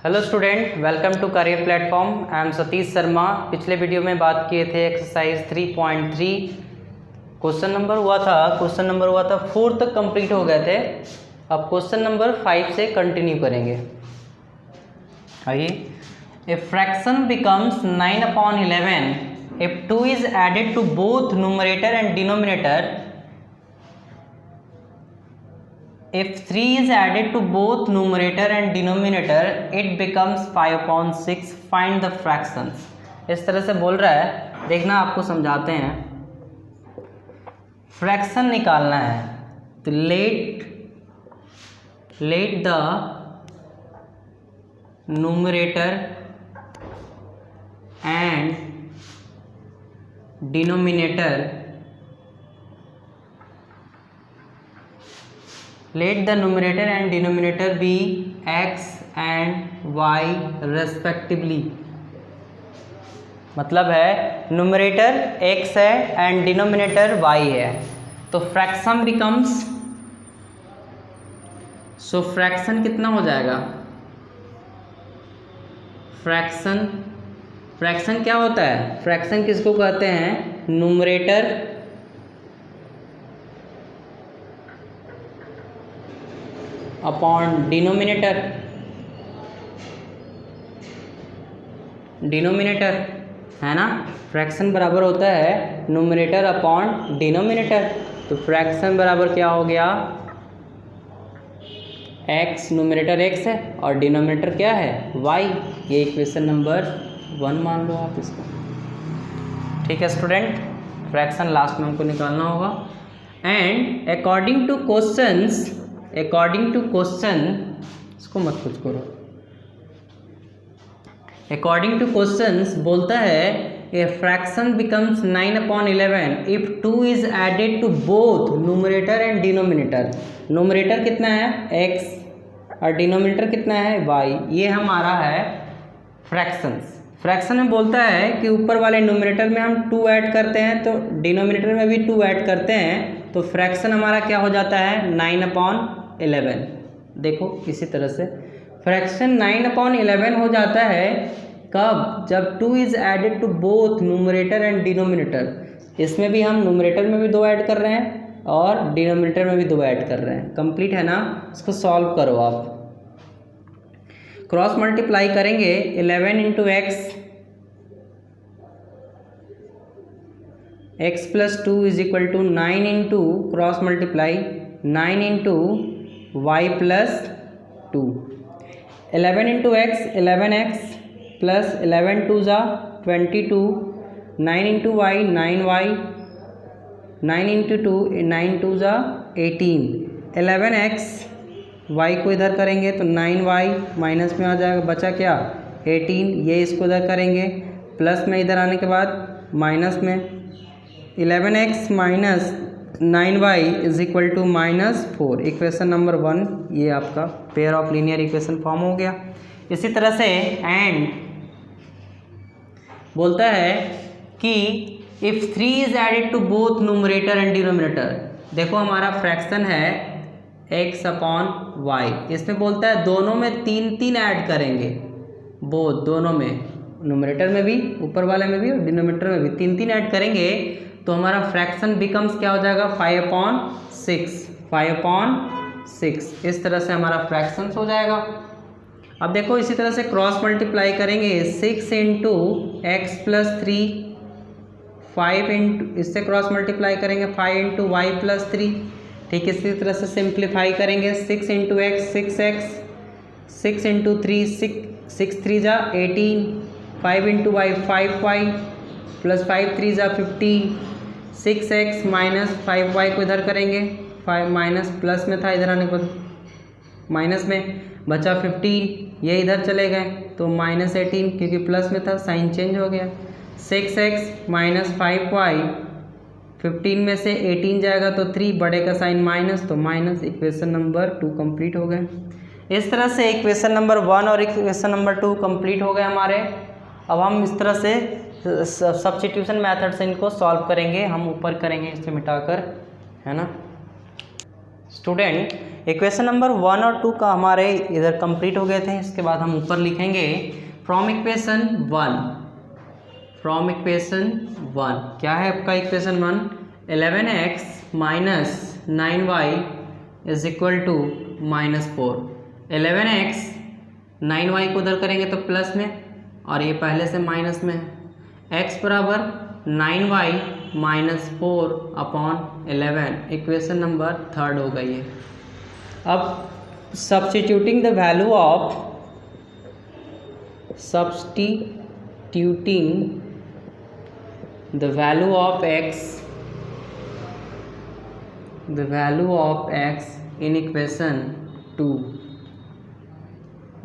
Hello student, welcome to career platform. I am Satish Sharma. पिछले video में बात किए थे एक्सरसाइज 3.3 क्वेश्चन नंबर हुआ था 4 तक कंप्लीट हो गए थे। अब क्वेश्चन नंबर 5 से कंटिन्यू करेंगे। आइए, ए fraction becomes 9/11 if 2 is added to both numerator and denominator. If 3 is added to both numerator and denominator, it becomes 5/6. Find the fractions. इस तरह से बोल रहा है, देखना आपको समझाते हैं। फ्रैक्शन निकालना है तो let the numerator and denominator be x and y respectively। मतलब है न्यूमरेटर x है एंड डिनोमिनेटर y है, तो फ्रैक्शन बिकम्स, सो फ्रैक्शन कितना हो जाएगा? फ्रैक्शन क्या होता है? फ्रैक्शन किसको कहते हैं? न्यूमरेटर अपॉन डिनोमिनेटर है ना। फ्रैक्शन बराबर होता है न्यूमरेटर अपॉन डिनोमिनेटर। तो फ्रैक्शन बराबर क्या हो गया? x, न्यूमरेटर x है और डिनोमिनेटर क्या है? y। ये इक्वेशन नंबर 1 मान लो आप इसको। ठीक है स्टूडेंट, फ्रैक्शन लास्ट में हमको निकालना होगा। एंड अकॉर्डिंग टू क्वेश्चन, इसको मत कुछ करो। अकॉर्डिंग टू क्वेश्चंस बोलता है a fraction becomes 9/11 if 2 is added to both numerator and denominator. Numerator कितना है? x और डिनोमिनेटर कितना है? y। ये हमारा है फ्रैक्शन में बोलता है कि ऊपर वाले न्यूमरेटर में हम 2 ऐड करते हैं तो डिनोमिनेटर में भी 2 ऐड करते हैं, तो फ्रैक्शन हमारा क्या हो जाता है? 9/11। देखो इसी तरह से फ्रैक्शन 9/11 हो जाता है कब? जब 2 is added to both numerator and denominator. इसमें भी हम न्यूमरेटर में भी 2 ऐड कर रहे हैं और डिनोमिनेटर में भी 2 ऐड कर रहे हैं। कंप्लीट है ना? इसको सॉल्व करो आप। क्रॉस मल्टीप्लाई करेंगे 11 into x plus 2 is equal to 9 into cross multiply 9 into y plus 2। 11 into x 11x plus 11 2 ज़ा 22, 9 इंटू y 9y, 9 इंटू 2 9 2 ज़ा 18। 11x y को इधर करेंगे तो 9y माइनस में आ जाएगा, बचा क्या? 18। ये इसको इधर करेंगे प्लस में, इधर आने के बाद माइनस में। 11x minus 9y is equal to -4। Equation number 1 ये आपका pair of linear equation form हो गया। इसी तरह से एंड बोलता है कि if 3 is added to both numerator and denominator. देखो हमारा फ्रैक्शन है x अपॉन y। इसमें बोलता है दोनों में 3 ऐड करेंगे, बोथ दोनों में, न्यूमरेटर में भी, ऊपर वाले में भी और डिनोमिनेटर में भी 3 ऐड करेंगे, तो हमारा फ्रैक्शन बिकम्स क्या हो जाएगा? 5/6। इस तरह से हमारा फ्रैक्शंस हो जाएगा। अब देखो इसी तरह से क्रॉस मल्टीप्लाई करेंगे 6 इंटू एक्स प्लस 3, 5 इंटू, इससे क्रॉस मल्टीप्लाई करेंगे 5 इंटू वाई प्लस 3। ठीक, इसी तरह से सिंप्लीफाई करेंगे 6 इंटू एक्स 6x, 6 इंटू 3 6 3 ज़ा 18, 5 इंटू वाई 5y प्लस 5 3 ज़ा 15, 6x माइनस 5y को इधर करेंगे, 5 माइनस प्लस में था, इधर आने के बाद माइनस में बचा 15, ये इधर चले गए तो -18 क्योंकि प्लस में था, साइन चेंज हो गया। 6x माइनस 5y, 15 में से 18 जाएगा तो 3, बड़े का साइन माइनस तो माइनस। इक्वेशन नंबर 2 कंप्लीट हो गए। इस तरह से इक्वेशन नंबर 1 और इक्वेशन नंबर 2 कंप्लीट हो गए हमारे। अब हम इस तरह से सब्स्टिट्यूशन मेथड से इनको सॉल्व करेंगे, हम ऊपर करेंगे इसे मिटाकर, है ना। स्टूडेंट, इक्वेशन नंबर 1 और 2 का हमारे इधर कंप्लीट हो गए थे। इसके बाद हम ऊपर लिखेंगे फ्रॉम इक्वेशन 1 क्या है आपका equation 1, 11x minus 9y is equal to -4। 11x 9y को उधर करेंगे तो प्लस में और ये पहले से माइनस में है। x बराबर 9y minus 4 upon 11, equation number 3 हो गई है। अब substituting the value of x in equation 2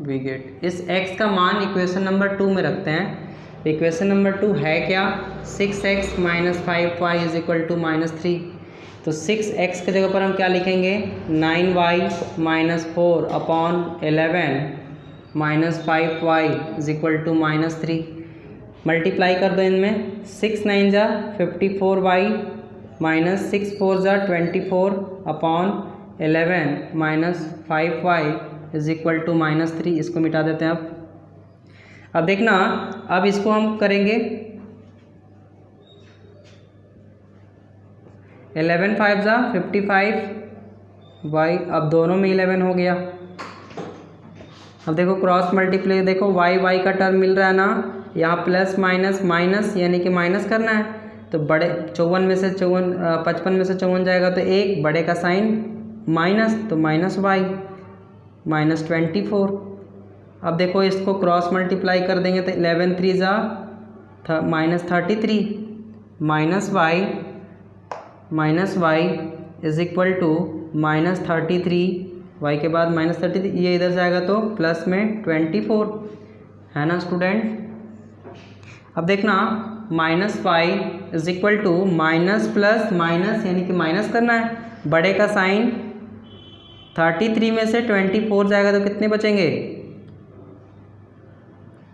we get, इस x का मान इक्वेशन नंबर 2 में रखते हैं। इक्वेशन नंबर 2 है क्या, 6x minus 5y is equal to -3। तो 6x की जगह पर हम क्या लिखेंगे, 9y minus 4 upon 11 minus 5y is equal to -3। Multiply कर दो इनमें, 6 9 जा 54y माइनस 6 4 जा 24 upon 11 minus 5y is equal to -3। इसको मिटा देते हैं। अब देखना, अब इसको हम करेंगे 11 5 जा 55y, अब दोनों में 11 हो गया। अब देखो क्रॉस मल्टीप्लाई, देखो y का टर्म मिल रहा है ना, यहाँ प्लस माइनस माइनस यानी कि माइनस करना है। तो बड़े 54 में से 55 में से 54 जाएगा तो एक बड़े का साइन माइनस, तो माइनस y माइनस 24। अब देखो इसको क्रॉस मल्टीप्लाई कर देंगे तो 11 3 जा -33 minus y is equal to -33, y के बाद -33, ये इधर जाएगा तो प्लस में 24 है ना स्टूडेंट। अब देखना -y is equal to minus plus minus यानी कि माइनस करना है, बड़े का साइन 33 में से 24 जाएगा तो कितने बचेंगे,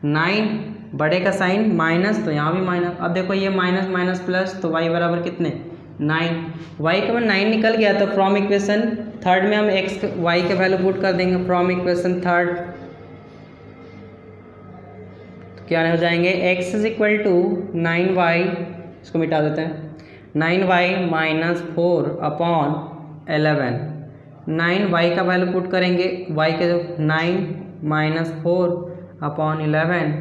9, बड़े का साइन माइनस तो यहाँ भी माइनस। अब देखो ये माइनस माइनस प्लस तो y बराबर कितने, 9, y के बाद 9 निकल गया तो फ्रॉम इक्वेशन 3 में हम y के वैल्यू पुट कर देंगे। फ्रॉम इक्वेशन 3 तो क्या हो जाएंगे, x is equal to 9y, इसको मिटा देते हैं, 9y माइनस 4 अपॉन 11, 9y का वैल्यू पुट करेंगे, y के 9 माइनस 4 अपॉन 11,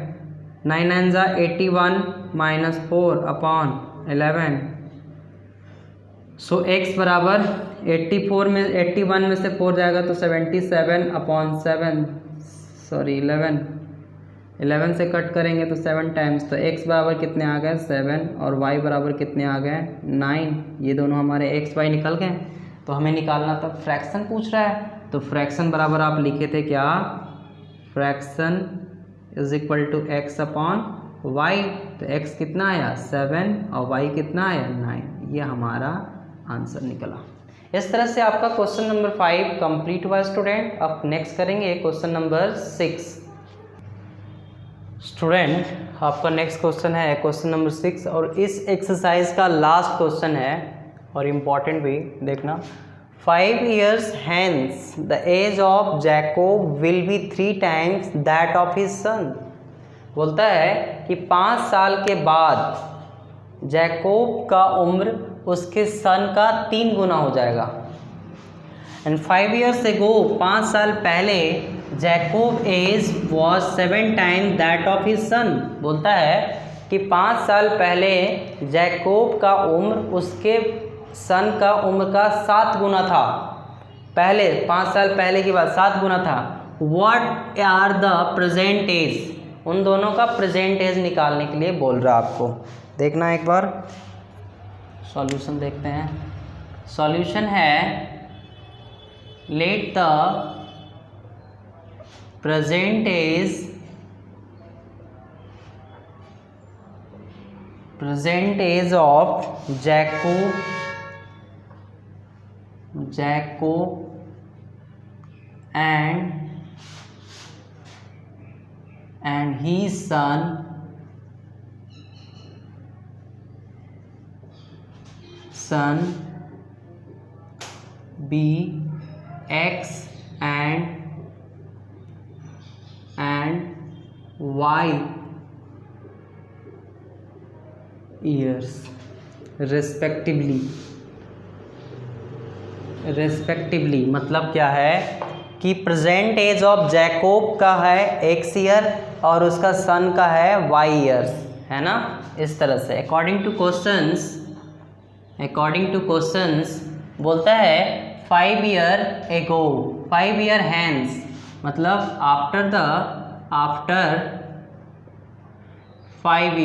9 9 जा 81 माइनस 4 अपॉन 11। सो x बराबर 81 में से 4 जाएगा तो 77 अपॉन 7, सॉरी 11 से कट करेंगे तो 7 टाइम्स, तो x बराबर कितने आ गए 7 और y बराबर कितने आ गए 9। ये दोनों हमारे x y निकल गए। तो हमें निकालना था, फ्रैक्शन पूछ रहा है, तो फ्रैक्शन बराबर आप लिखे थे क्या, fraction is equal to x upon y। तो x कितना आया 7 और y कितना आया 9, ये हमारा आंसर निकला। इस तरह से आपका क्वेश्चन नंबर 5 कंप्लीट हुआ स्टूडेंट। अब नेक्स्ट करेंगे क्वेश्चन नंबर 6। स्टूडेंट आपका नेक्स्ट क्वेश्चन है क्वेश्चन नंबर 6 और इस एक्सरसाइज का लास्ट क्वेश्चन है और इम्पॉर्टेंट भी, देखना। 5 years hence the age of Jacob will be 3 times that of his son। बोलता है कि 5 साल के बाद जैकोब का उम्र उसके सन का 3 गुना हो जाएगा। एंड 5 years ago, 5 साल पहले Jacob age was 7 times that of his son. बोलता है कि 5 साल पहले जैकोब का उम्र उसके सन का उम्र का 7 गुना था। पहले 5 साल पहले की बात 7 गुना था। What are the present age, उन दोनों का प्रेजेंट एज निकालने के लिए बोल रहा आपको। देखना एक बार सॉल्यूशन देखते हैं। सॉल्यूशन है let the present age of Jacob and his son be x and y years respectively मतलब क्या है कि प्रेजेंट एज ऑफ जैकोब का है x ईयर और उसका सन का है y ईयर्स, है ना। इस तरह से अकॉर्डिंग टू क्वेश्चंस बोलता है 5 ईयर एगो, 5 ईयर हैंस, मतलब आफ्टर 5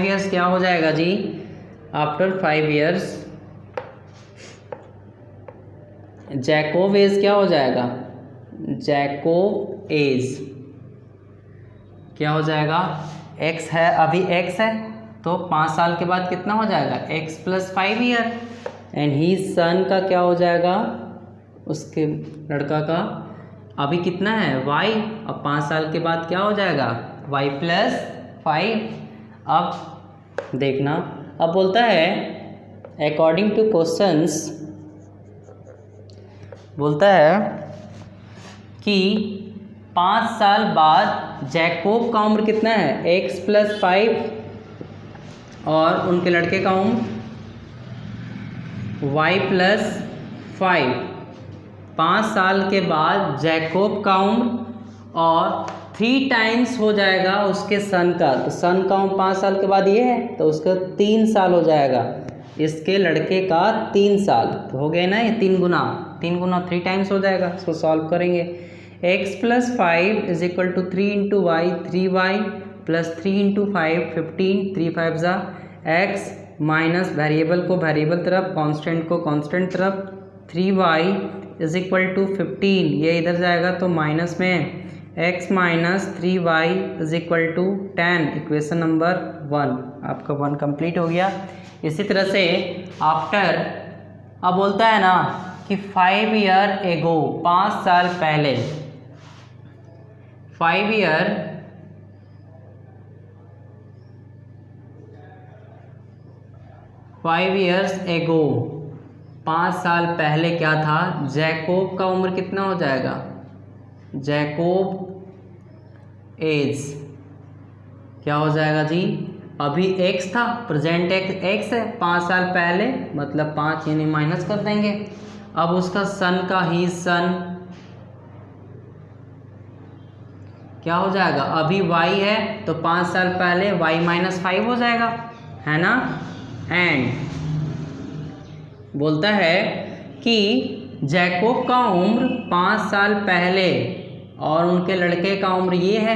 ईयर्स क्या हो जाएगा जी, आफ्टर 5 ईयर्स जैकोब एज क्या हो जाएगा, जैकोब एज क्या हो जाएगा, x है, अभी x है तो 5 साल के बाद कितना हो जाएगा, x + 5 ईयर, एंड ही सन का क्या हो जाएगा, उसके लड़का का अभी कितना है y, अब 5 साल के बाद क्या हो जाएगा y + 5। अब देखना, अब बोलता है अकॉर्डिंग टू क्वेश्चंस बोलता है कि 5 साल बाद जैकोब का उम्र कितना है, x + 5 और उनके लड़के का उम्र y + 5। 5 साल के बाद जैकोब का उम्र और 3 टाइम्स हो जाएगा उसके सन का, तो सन का उम्र 5 साल के बाद ये है तो उसका 3 साल हो जाएगा, इसके लड़के का 3 साल, तो हो गया ना ये 3 गुना 3 टाइम्स हो जाएगा। इसको सॉल्व करेंगे, x + 5 = 3 × y, 3y + 3 × 5 15, 3 5 जा x माइनस वेरिएबल को वेरिएबल तरफ, कांस्टेंट को कांस्टेंट तरफ, 3y = 15, ये इधर जाएगा तो माइनस में x - 3y = 10, इक्वेशन नंबर 1 आपका 1 कंप्लीट हो गया। इसी तरह से आफ्टर, अब बोलता है ना कि 5 ईयर एगो, 5 साल पहले, 5 ईयर्स एगो, 5 साल पहले क्या था, जैकोब का उम्र कितना हो जाएगा, जैकोब एज क्या हो जाएगा जी, अभी x था, प्रेजेंट x है, 5 साल पहले मतलब 5 यानी माइनस कर देंगे। अब उसका सन का ही सन क्या हो जाएगा, अभी y है तो 5 साल पहले y - 5 हो जाएगा, है ना। एंड बोलता है कि जैकोब का उम्र 5 साल पहले और उनके लड़के का उम्र ये है।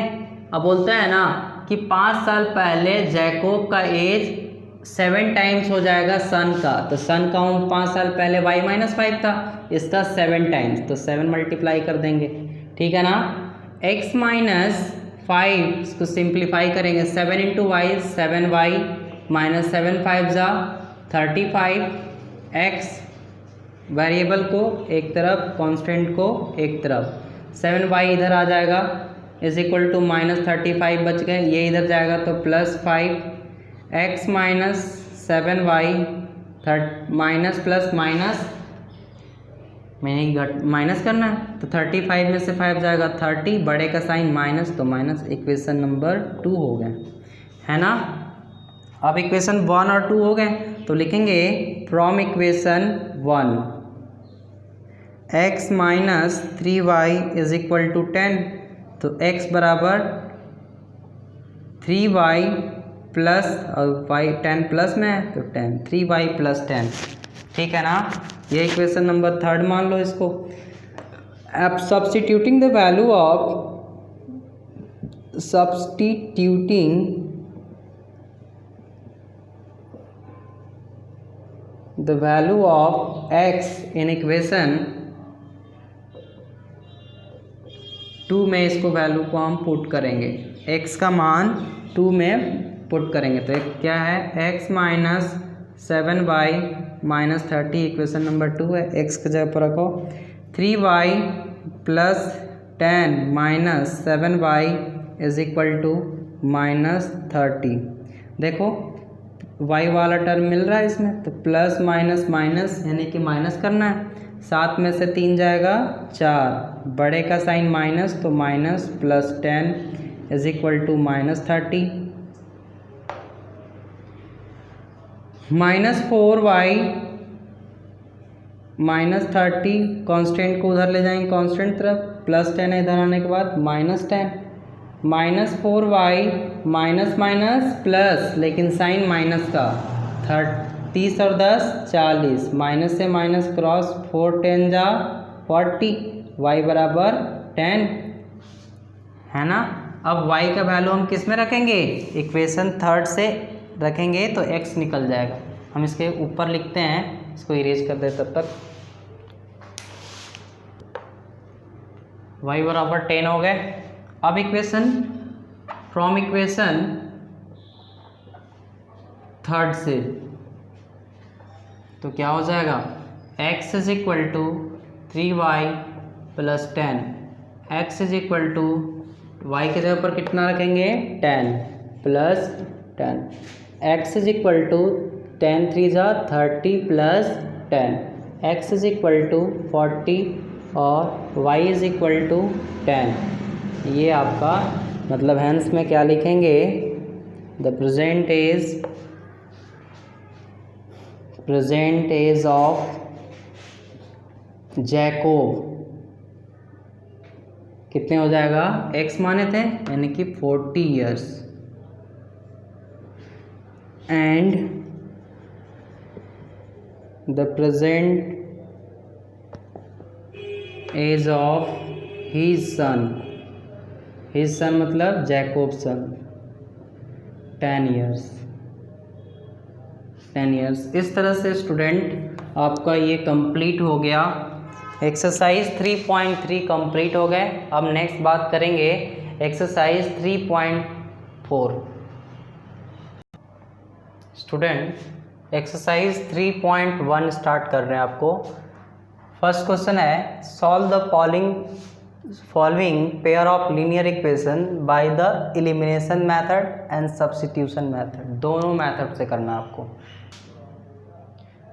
अब बोलता है ना कि 5 साल पहले जैकोब का एज 7 टाइम्स हो जाएगा सन का, तो सन का उम्र 5 साल पहले y - 5 था, इसका 7 टाइम्स, तो 7 मल्टीप्लाई कर देंगे, ठीक है ना। x - 5 इसको सिंप्लीफाई करेंगे, 7 × y 7y - 7 5 जा 35, x वेरिएबल को एक तरफ, कांस्टेंट को एक तरफ, 7y इधर आ जाएगा = -35 बच गए, ये इधर जाएगा तो +5, x - 7y minus plus minus मैंने माइनस करना है, तो 35 में से 5 जाएगा 30, बड़े का साइन माइनस तो माइनस, इक्वेशन नंबर 2 हो गए, है ना। अब इक्वेशन 1 और 2 हो गए तो लिखेंगे फ्रॉम इक्वेशन 1 x - 3y = 10, तो x बराबर 3y प्लस और y 10 प्लस में है तो 10, 3y + 10, ठीक है ना। ये इक्वेशन नंबर 3 मान लो इसको। अब substituting the value of x in equation 2 में इसको वैल्यू को हम पुट करेंगे, x का मान 2 में पुट करेंगे तो एक क्या है x - 7y - 30, इक्वेशन नंबर 2 है, x की जगह पर रखो, 3y + 10 - 7y = -30। देखो वाई वाला टर्म मिल रहा है इसमें, तो प्लस माइनस माइनस यानी कि माइनस करना है। 7 में से 3 जाएगा 4, बड़े का साइन माइनस तो minus plus 10 is equal to minus 30। -4y minus 30, constant को उधर ले जाएंगे कांस्टेंट तरफ, प्लस 10 है इधर आने के बाद -10, -4y माइनस माइनस प्लस, लेकिन साइन माइनस का 30 और 10 40, माइनस से माइनस क्रॉस 4 10 जा 40, y बराबर 10 है ना। अब y का वैल्यू हम किस में रखेंगे, इक्वेशन 3 से रखेंगे तो x निकल जाएगा। हम इसके ऊपर लिखते हैं, इसको इरेज कर दे तब तक। y बराबर 10 हो गए। अब इक्वेशन फ्रॉम इक्वेशन 3 से तो क्या हो जाएगा, x is equal to 3y plus 10, x is equal to y के जगह पर कितना रखेंगे 10 plus 10, x is equal to 10 3 जा 30 plus 10, x is equal to 40 और y इज इक्वल टू 10। ये आपका मतलब हैंस में क्या लिखेंगे, the present age of Jacob कितने हो जाएगा, x माने थे यानी कि 40 years, and the present age of his son मतलब जैकोब सन 10 ईयर्स। इस तरह से स्टूडेंट आपका ये कंप्लीट हो गया, एक्सरसाइज 3.3 कंप्लीट हो गए। अब नेक्स्ट बात करेंगे एक्सरसाइज 3.4। स्टूडेंट एक्सरसाइज 3.1 स्टार्ट कर रहे हैं आपको। फर्स्ट क्वेश्चन है, solve the following pair of linear equation by the elimination method and substitution method. दोनों मेथड से करना है आपको,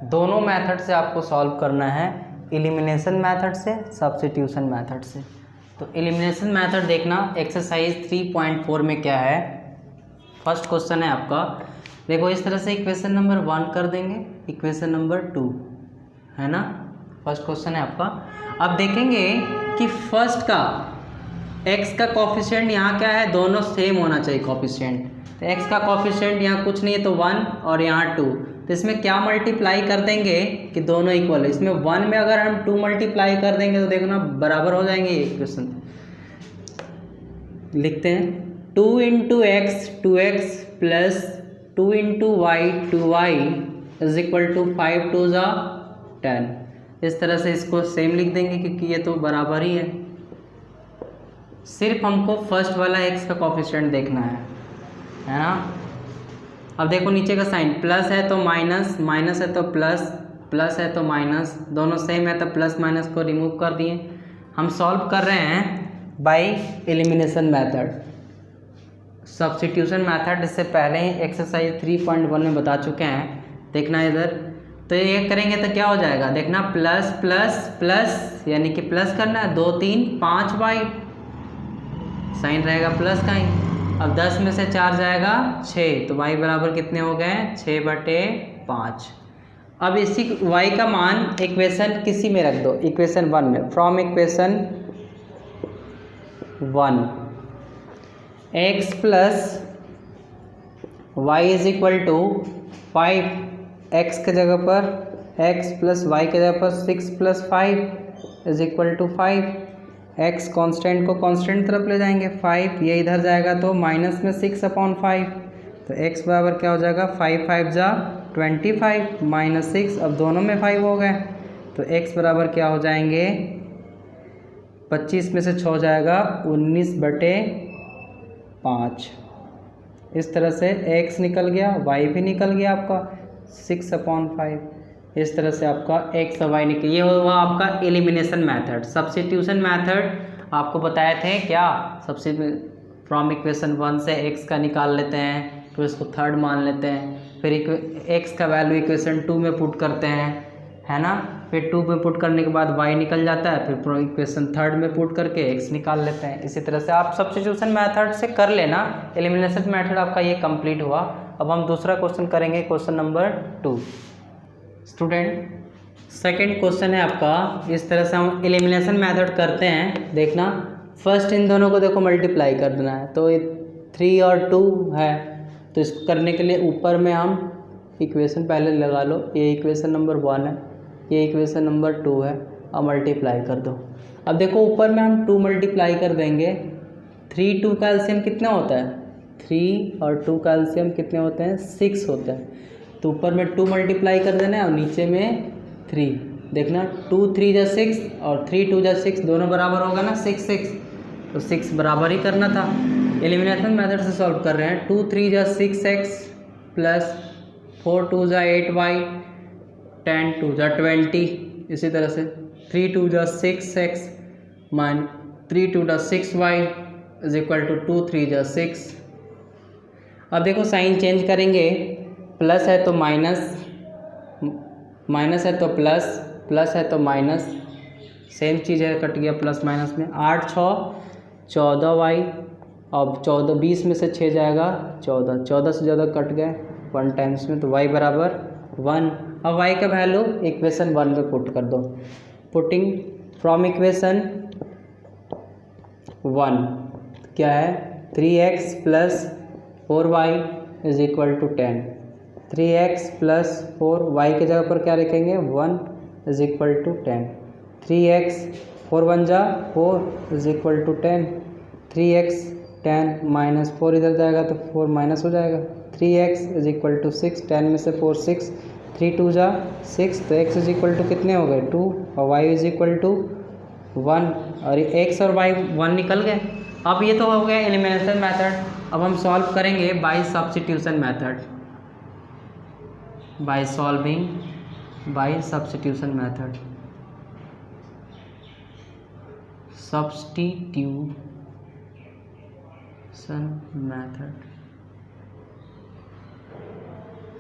दोनों मेथड से आपको सॉल्व करना है, एलिमिनेशन मेथड से, सब्स्टिट्यूशन मेथड से। तो एलिमिनेशन मेथड देखना एक्सरसाइज 3.4 में क्या है। फर्स्ट क्वेश्चन है आपका, देखो इस तरह से इक्वेशन नंबर 1 कर देंगे, इक्वेशन नंबर 2 है ना। फर्स्ट क्वेश्चन है आपका। अब देखेंगे कि फर्स्ट का x का कॉफिशिएंट यहाँ क्या है, दोनों सेम होना चाहिए कॉफिशिएंट। तो x का कॉफिशिएंट यहाँ कुछ नहीं है तो 1 और यहाँ 2, तो इसमें क्या मल्टीप्लाई कर देंगे कि दोनों इक्वल है। इसमें 1 में अगर हम 2 मल्टीप्लाई कर देंगे तो देखो ना बराबर हो जाएंगे। ये इक्वेशन लिखते हैं, 2 × x 2x plus 2 × y 2y is equal to 5 2 जा 10। इस तरह से इसको सेम लिख देंगे क्योंकि ये तो बराबर ही है। सिर्फ हमको फर्स्ट वाला x का कॉफिशिएंट देखना है ना। अब देखो नीचे का साइन, प्लस है तो माइनस, माइनस है तो प्लस, प्लस है तो माइनस, दोनों सेम है तो प्लस माइनस को रिमूव कर दिए। हम सॉल्व कर रहे हैं by elimination method, substitution method इससे पहले ही एक्सरसाइज 3.1 में बता चुके हैं। देखना इधर, तो ये करेंगे तो क्या हो जाएगा, देखना प्लस प्लस प्लस यानी कि प्लस करना है, 2 3 5 वाई, साइन रहेगा प्लस का ही। अब 10 में से 4 जाएगा 6, तो y बराबर कितने हो गए 6/5। अब इसी y का मान इक्वेशन किसी में रख दो, इक्वेशन 1 में। From equation 1 x plus y is equal to 5, x के जगह पर x प्लस वाई के जगह पर 6 + 5 is equal to 5। x constant को कांस्टेंट तरफ ले जाएंगे, 5 ये इधर जाएगा तो माइनस में 6/5, तो x बराबर क्या हो जाएगा 5 5 जा 25 माइनस 6, अब दोनों में 5 हो गए तो x बराबर क्या हो जाएंगे 25 में से 6 जाएगा 19/5। इस तरह से x निकल गया, y भी निकल गया आपका 6/5। इस तरह से आपका x और y निकल, ये हुआ आपका एलिमिनेशन मेथड। सब्स्टिट्यूशन मेथड आपको बताए थे क्या, सबसे फ्रॉम इक्वेशन 1 से x का निकाल लेते हैं, फिर उसको थर्ड मान लेते हैं, फिर एक्स का वैल्यू इक्वेशन 2 में पुट करते हैं, है ना। फिर 2 में पुट करने के बाद y निकल जाता है, फिर इक्वेशन 3 में पुट करके x निकाल लेते हैं। इसी तरह से आप सब्स्टिट्यूशन मेथड से कर लेना। एलिमिनेशन मेथड आपका ये कंप्लीट हुआ। अब हम दूसरा क्वेश्चन करेंगे, question number 2। Student, second question है आपका, इस तरह से हम एलिमिनेशन मेथड करते हैं। देखना, फर्स्ट इन दोनों को देखो मल्टीप्लाई कर देना है, तो ये 3 और 2 है, तो इसको करने के लिए ऊपर में हम इक्वेशन पहले लगा लो। ये इक्वेशन नंबर 1 है, ये इक्वेशन नंबर 2 है, अब मल्टीप्लाई कर दो। अब देखो ऊपर में हम 2 मल्टीप्लाई कर देंगे। 3 2 का एलसीएम कितना होता है? 3 और 2 का एलसीएम कितने होते हैं? 6 होते हैं। तो ऊपर में 2 मल्टीप्लाई कर देना है और नीचे में 3। देखना 2 3 जा 6 और 3 2 जा 6, दोनों बराबर होगा ना, 6 6, तो 6 बराबर ही करना था। एलिमिनेशन मेथड से सॉल्व कर रहे हैं। 2 3 जा 6x प्लस 4 2 जा 8y, 10 2 जा 20। इसी तरह से 3 2 जा 6x माइन 3 2 जा 6y इज इक्वल टू 2 3 जा 6। अब देखो साइन चेंज करेंगे, प्लस है तो माइनस, माइनस है तो प्लस, प्लस है तो माइनस, सेम चीज़ है, कट गया प्लस माइनस में। 8 6 14y, अब 14 20 में से 6 जाएगा 14, 14 से ज़्यादा कट गए 1 टाइम्स में, तो y बराबर 1। अब y का वैल्यू इक्वेशन 1 में पुट कर दो। पुटिंग फ्रॉम इक्वेशन 1 क्या है? 3x plus 4y is equal to 10। 3x plus 4y के जगह पर क्या लिखेंगे? 1 इज इक्वल टू 10। 3x 4 1 जा 4 is equal to 10। 3x 10 minus 4 इधर जाएगा तो 4 माइनस हो जाएगा। 3x इज इक्वल टू 6, 10 में से 4 6, 3 2 जा 6, तो x इज इक्वल टू कितने हो गए? 2, और y इज इक्वल टू 1, और x और y 1 निकल गए। अब ये तो हो गया एलिमिनेशन मेथड। अब हम सॉल्व करेंगे by substitution method, by solving by substitution method. Substitution method,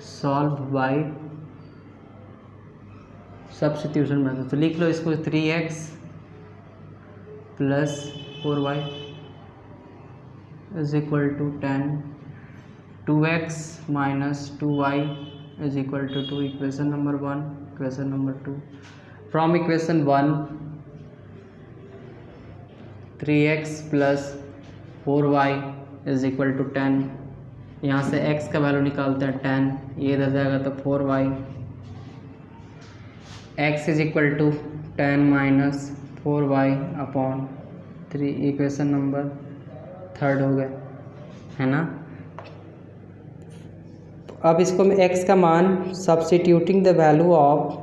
solve by substitution method. तो लिख लो इसको, 3x plus 4y is equal to 10, 2x minus 2y is equal to 2। Equation number 1, equation number 2। From equation 1 3x plus 4y is equal to 10। यहाँ से x का value निकालते हैं 10, ये इधर जाएगा तो 4y। x is equal to 10 minus 4y upon 3। Equation number 3 हो गए, है ना। अब इसको मैं x का मान substituting the value of,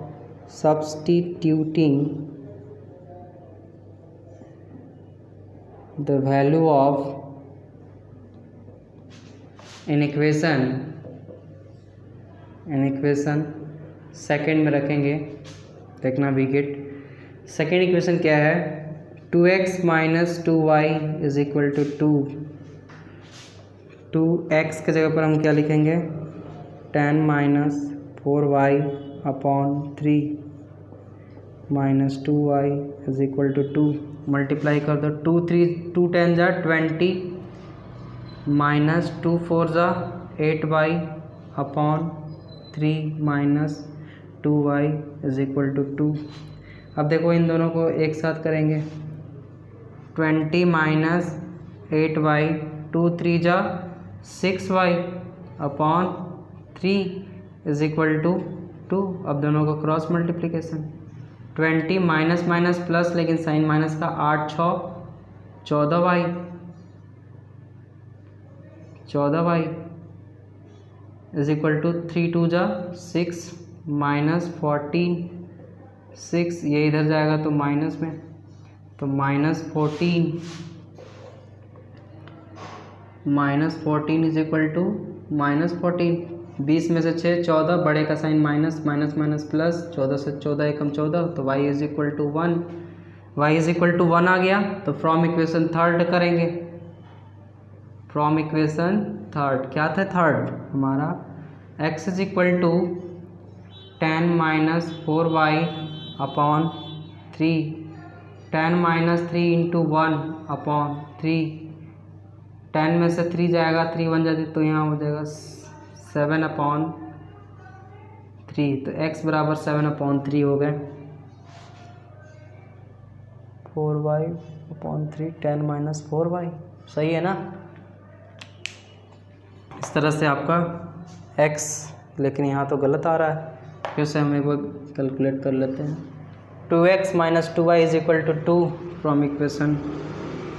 substituting the value of in equation second में रखेंगे। देखना वी गेट, सेकेंड इक्वेशन क्या है? 2x minus 2y is equal to 2। 2x के जगह पर हम क्या लिखेंगे? 10 minus 4y upon 3 minus 2y is equal to 2। Multiply कर दो, 2 3 2 10 जा 20 माइनस 2 4 जा 8y upon 3 minus 2y is equal to 2। अब देखो इन दोनों को एक साथ करेंगे, 20 माइनस 8y, 2 3 जा 6y upon 3 is equal to 2। अब दोनों को cross multiplication, 20 minus minus plus, लेकिन साइन माइनस का, 8 6 14y, 14y is equal to 3 2 जा 6 माइनस 14 6, ये इधर जाएगा तो माइनस में, तो minus 14 is equal to minus 14। 20 में से 6 14, बड़े का sign minus, minus minus plus, 14 से 14 एकम 14, तो y is equal to 1। y is equal to 1 आ गया, तो फ्रॉम इक्वेशन 3 करेंगे। फ्रॉम इक्वेशन 3 क्या था? 3 हमारा x is equal to 10 minus 4y upon 3, 10 minus 3 into 1 upon 3, 10 में से 3 जाएगा, 3 बन जाती तो यहाँ हो जाएगा 7 अपॉन 3, तो x बराबर 7 अपॉन 3 हो गए। 4y अपॉन 3, 10 माइनस 4y, सही है ना। इस तरह से आपका x, लेकिन यहाँ तो गलत आ रहा है, फिर से हम एक बार कैलकुलेट कर लेते हैं। 2x minus 2y is equal to 2 from equation,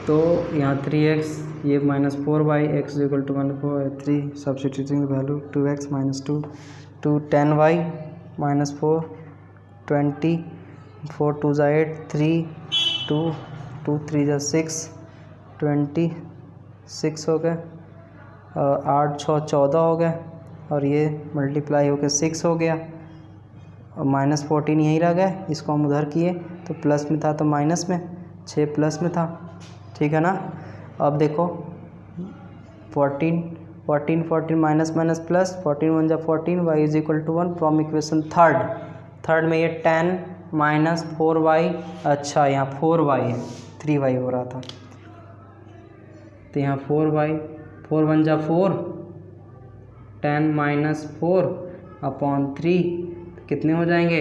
तो यहाँ 3x, ये minus 4y, x is equal to minus 4y 3, substituting value 2x minus 2, 10y minus 4, 20, 4 2 ज़ा 8, 3 2 2 3 ज़ा 6, 26 हो गए, 8 6 14 हो गए, और ये मल्टीप्लाई होकर 6 हो गया, और माइनस 14 यहीं रह गए, इसको हम उधर किए तो प्लस में था तो माइनस में, 6 प्लस में था, ठीक है ना। अब देखो 14 माइनस माइनस प्लस, 14 1 जा 14, y is equal to 1 from equation third में ये 10 माइनस 4y, अच्छा यहाँ 4y है, 3y हो रहा था, तो यहाँ 4y, 4 1 जा 4, 10 माइनस 4 अपॉन 3, कितने हो जाएंगे,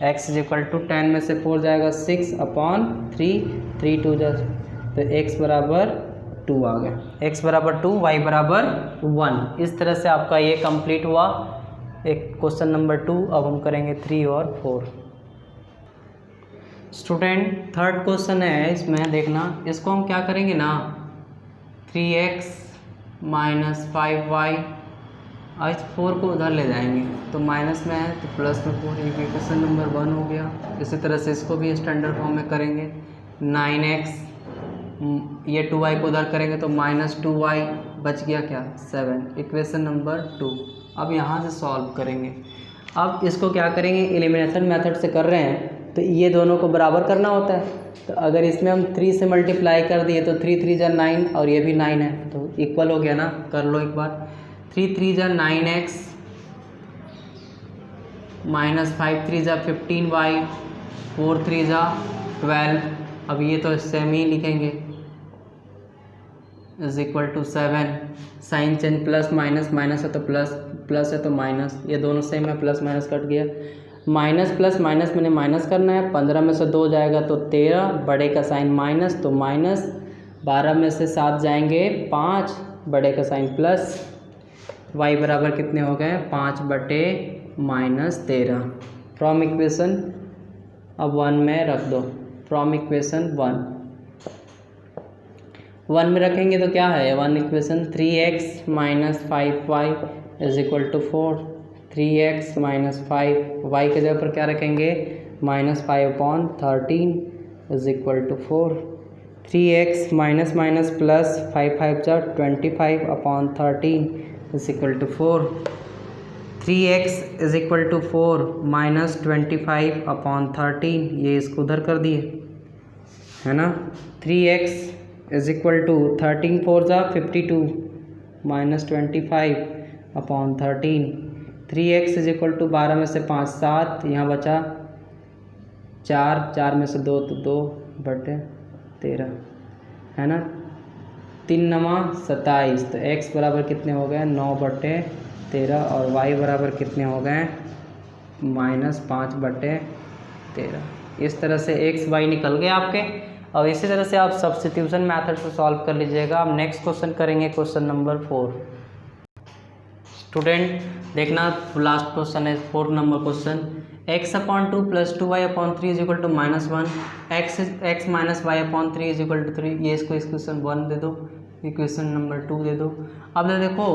x इज इक्वल टू 10 में से 4 जाएगा 6 अपॉन 3, 3 2 जा, तो x बराबर 2 आ गया, x बराबर 2, y बराबर 1। इस तरह से आपका ये कंप्लीट हुआ एक क्वेश्चन नंबर 2। अब हम करेंगे 3 और 4। स्टूडेंट थर्ड क्वेश्चन है, इसमें देखना, इसको हम क्या करेंगे ना, 3x माइनस 5y, आज 4 को उधर ले जाएंगे तो माइनस में है तो प्लस में 4, इक्वेशन नंबर 1 हो गया। इसी तरह से इसको भी स्टैंडर्ड फॉर्म में करेंगे, 9x, ये 2y को उधर करेंगे तो माइनस 2y, बच गया क्या 7, इक्वेशन नंबर 2। अब यहाँ से सॉल्व करेंगे। अब इसको क्या करेंगे, एलिमिनेशन मेथड से कर रहे हैं तो ये दोनों को बराबर करना होता है, तो अगर इसमें हम 3 से मल्टीप्लाई कर दिए तो 3 3 जा 9, और ये भी 9 है तो इक्वल हो गया ना, कर लो एक बार, 3 3 जा 9x माइनस 5 3 जा 15y, 4 3 जा 12, अब ये तो सेम ही लिखेंगे, is equal to 7, sign change plus minus, minus है तो प्लस, प्लस है तो माइनस, ये दोनों सेम है, प्लस माइनस कट गया, माइनस प्लस माइनस मैंने माइनस करना है, 15 में से 2 जाएगा तो 13, बड़े का साइन माइनस तो माइनस, 12 में से 7 जाएंगे 5, बड़े का साइन प्लस, y बराबर कितने हो गए 5 बटे माइनस 13 फ्रॉम इक्वेशन, अब 1 में रख दो, फ्रॉम इक्वेशन 1 में रखेंगे तो क्या है 1 equation, 3x minus 5y is equal to 4, 3x minus 5, y के जगह पर क्या रखेंगे minus 5 upon 13 is equal to 4, 3x minus minus plus 5 5 जा 25 upon 13 is equal to 4, 3x is equal to 4 minus 25 upon 13, ये इसको उधर कर दिए है ना, 3x इज इक्वल टू 13 4 जा 52 minus 25 upon 13, 3x is equal to 12 में से 5 7, यहाँ बचा 4, 4 में से 2 तो 2 बटे 13 है ना, 3 9 27, तो x बराबर कितने हो गए 9 बटे 13, और y बराबर कितने हो गए माइनस 5 बटे 13। इस तरह से x y निकल गए आपके। और इसी तरह से आप सब्स्टिट्यूशन मेथड से सॉल्व कर लीजिएगा। अब नेक्स्ट क्वेश्चन करेंगे, क्वेश्चन नंबर 4। स्टूडेंट देखना, लास्ट क्वेश्चन है 4 नंबर question, x upon 2 plus 2y upon 3 is equal to -1, x minus y upon 3 is equal to 3। ये इसको इक्वेशन 1 दे दो, इक्वेशन नंबर 2 दे दो। अब देखो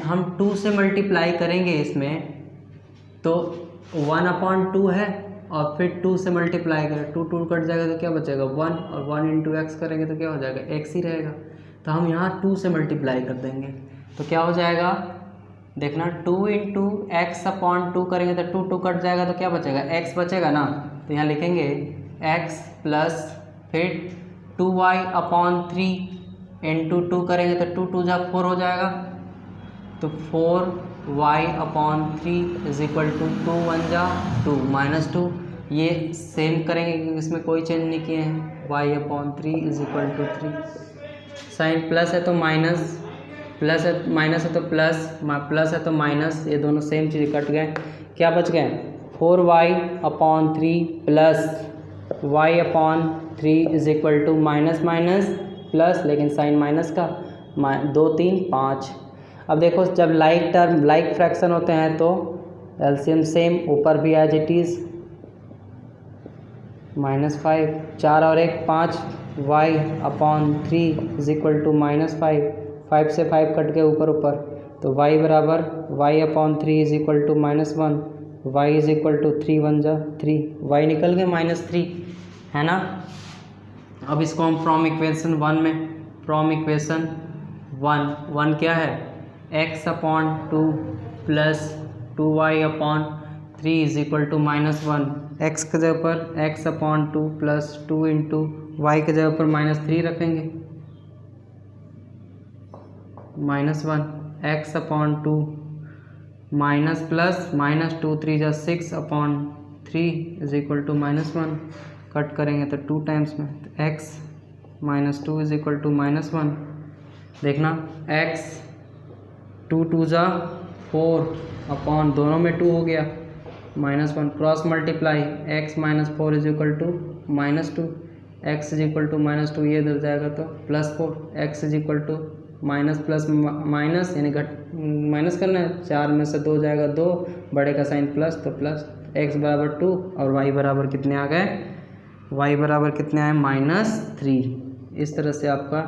हम 2 से मल्टीप्लाई करेंगे इसमें, तो 1 अपॉन 2 है, और फिर 2 से मल्टीप्लाई करें, 2 2 कट जाएगा तो क्या बचेगा 1, और 1 इंटू एक्स करेंगे तो क्या हो जाएगा x ही रहेगा। तो हम यहाँ 2 से मल्टीप्लाई कर देंगे तो क्या हो जाएगा, देखना 2 इंटू एक्स अपॉन 2 करेंगे तो 2 2 कट जाएगा तो क्या बचेगा x बचेगा ना। तो यहाँ लिखेंगे x प्लस फिर 2y अपॉन 3 इंटू 2 करेंगे तो 2 2 जा 4 हो जाएगा, तो 4 y upon 3 is equal to 2 1 जा 2 -2, ये सेम करेंगे क्योंकि इसमें कोई चेंज नहीं किए हैं। Y upon 3 is equal to 3, sign plus है तो माइनस, प्लस है माइनस है तो प्लस, प्लस है तो माइनस, ये दोनों सेम चीज़ कट गए। क्या बच गए 4y upon 3 plus y upon 3 is equal to minus minus plus, लेकिन साइन माइनस का 2 3 5। अब देखो जब लाइक टर्म लाइक फ्रैक्शन होते हैं तो एलसीएम सेम, ऊपर भी एज इट इज़ -5, 4 और 1 5, y upon 3 is equal to -5, 5 से 5 कट के ऊपर ऊपर, तो y बराबर y upon 3 is equal to -1, y is equal to 3 1 जा 3, y निकल गए -3, है ना। अब इसको हम फ्रॉम इक्वेशन 1 में, फ्रॉम इक्वेशन 1 क्या है x upon 2 plus 2y upon 3 is equal to -1, x के जगह पर x upon 2 plus 2 into y के जगह पर -3 रखेंगे, -1 x अपॉन 2 माइनस प्लस -2 3 जा 6 upon 3 is equal to -1, cut करेंगे तो 2 टाइम्स में, तो x -2 इज इक्वल टू -1। देखना x 2 2 जा 4 अपॉन दोनों में 2 हो गया, -1 cross multiply x -4 is equal to -2, x is equal to -2, ये इधर जाएगा तो +4, x is equal to minus plus minus यानी घट माइनस करना है, 4 में से 2 जाएगा 2, बड़े का साइन प्लस तो प्लस, x बराबर 2 और y बराबर कितने आ गए, y बराबर कितने आए -3। इस तरह से आपका